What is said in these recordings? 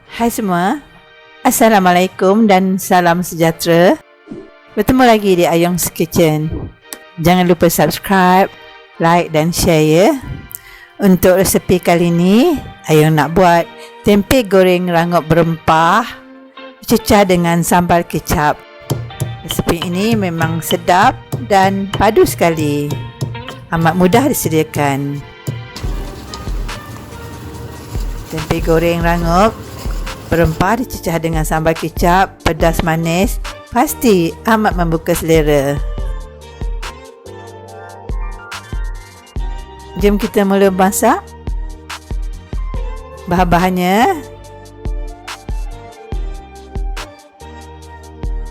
Hai semua, Assalamualaikum dan salam sejahtera. Bertemu lagi di Ayong's Kitchen. Jangan lupa subscribe, like dan share ya. Untuk resepi kali ini, Ayong nak buat tempe goreng rangup berempah dicecah dengan sambal kecap. Resepi ini memang sedap dan padu sekali. Amat mudah disediakan. Tempe goreng rangup berempah dicecah dengan sambal kecap pedas manis pasti amat membuka selera. Jom kita mula masak. Bahan-bahannya,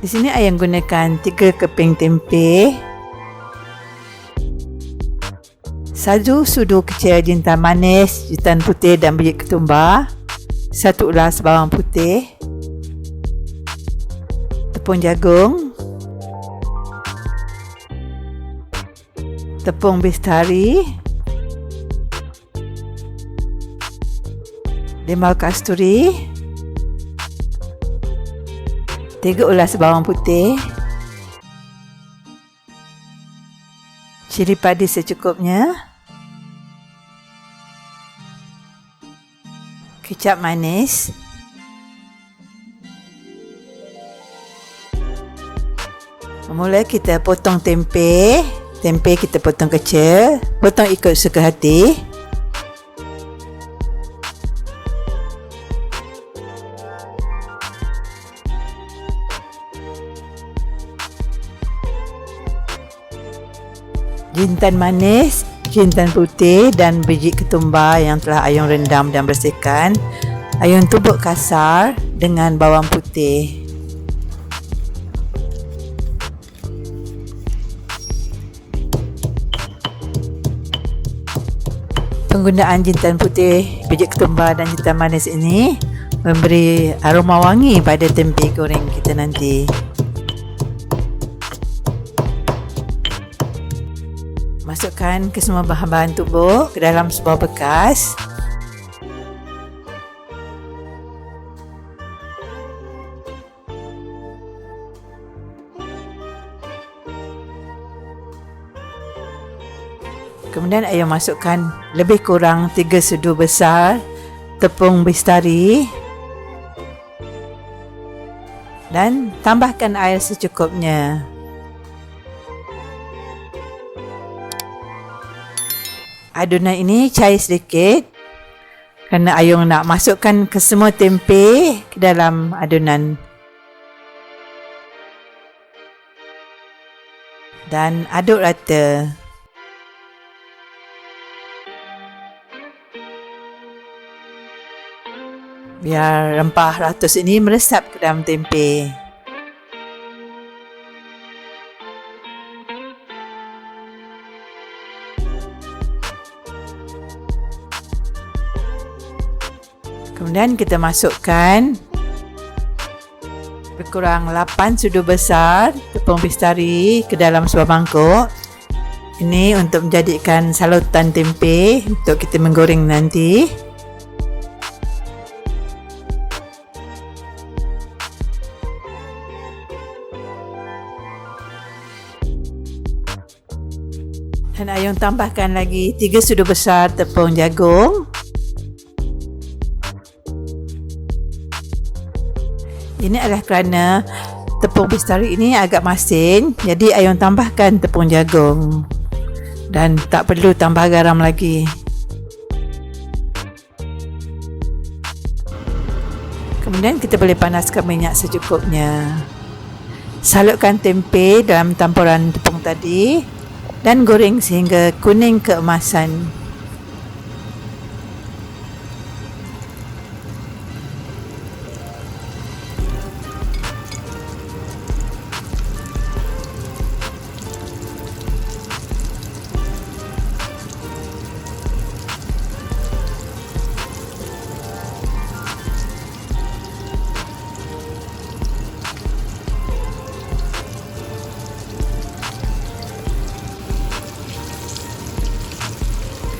di sini Ayang gunakan 3 keping tempe, 1 sudu kecil jintan manis, jintan putih dan biji ketumbar, 1 ulas bawang putih, tepung jagung, tepung bestari, limau kasturi, 3 ulas bawang putih, cili padi secukupnya, kecap manis, mula kita potong tempe. Tempe kita potong kecil, potong ikut suka hati. Jintan manis, jintan putih dan biji ketumbar yang telah Ayong rendam dan bersihkan, Ayong tumbuk kasar dengan bawang putih. Penggunaan jintan putih, biji ketumbar dan jintan manis ini memberi aroma wangi pada tempe goreng kita nanti. Masukkan ke semua bahan-bahan tumbuk ke dalam sebuah bekas. Kemudian Ayong masukkan lebih kurang 3 sudu besar tepung bestari dan tambahkan air secukupnya. Adunan ini cair sedikit kerana Ayong nak masukkan ke semua tempe ke dalam adunan. Dan aduk rata. Biar rempah ratus ini meresap ke dalam tempe. Kemudian kita masukkan lebih kurang 8 sudu besar tepung bestari ke dalam sebuah mangkuk. Ini untuk menjadikan salutan tempe untuk kita menggoreng nanti. Dan Ayong tambahkan lagi 3 sudu besar tepung jagung. Ini adalah kerana tepung bestari ini agak masin, jadi Ayong tambahkan tepung jagung dan tak perlu tambah garam lagi. Kemudian kita boleh panaskan minyak secukupnya. Salutkan tempe dalam campuran tepung tadi dan goreng sehingga kuning keemasan.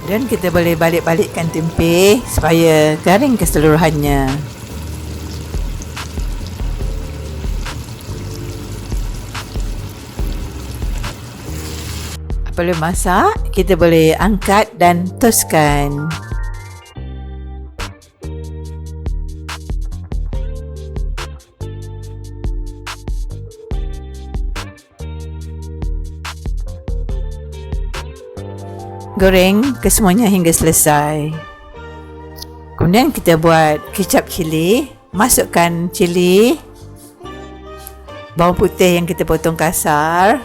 Dan kita boleh balik-balikkan tempe supaya garing keseluruhannya. Perlu masak, kita boleh angkat dan toskan. Goreng kesemuanya hingga selesai. Kemudian kita buat kicap cili. Masukkan cili, bawang putih yang kita potong kasar,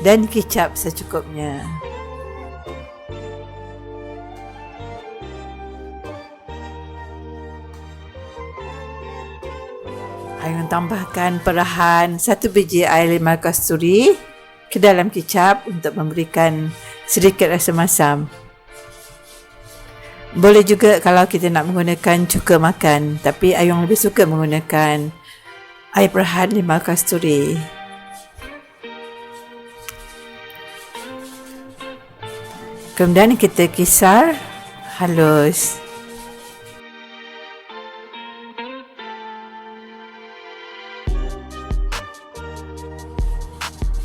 dan kicap secukupnya. Ayun tambahkan perlahan 1 biji air limau kasturi ke dalam kicap untuk memberikan sedikit rasa masam. Boleh juga kalau kita nak menggunakan cuka makan, tapi Ayung lebih suka menggunakan air perlahan limau kasturi. Kemudian kita kisar halus.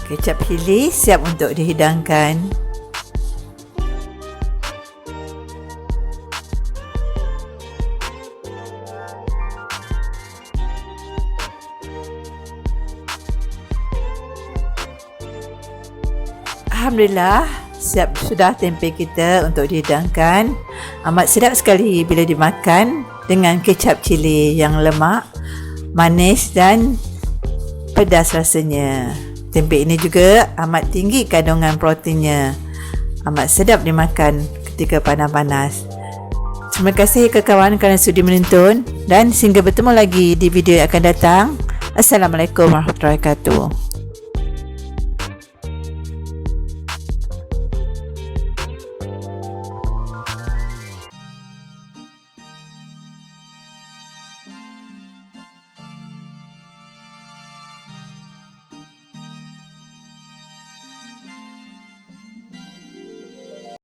Kecap cili siap untuk dihidangkan. Alhamdulillah, siap sudah tempe kita untuk dihidangkan. Amat sedap sekali bila dimakan dengan kecap cili yang lemak, manis dan pedas rasanya. Tempe ini juga amat tinggi kandungan proteinnya. Amat sedap dimakan ketika panas-panas. Terima kasih kawan-kawan kerana sudi menonton dan sehingga bertemu lagi di video yang akan datang. Assalamualaikum warahmatullahi wabarakatuh.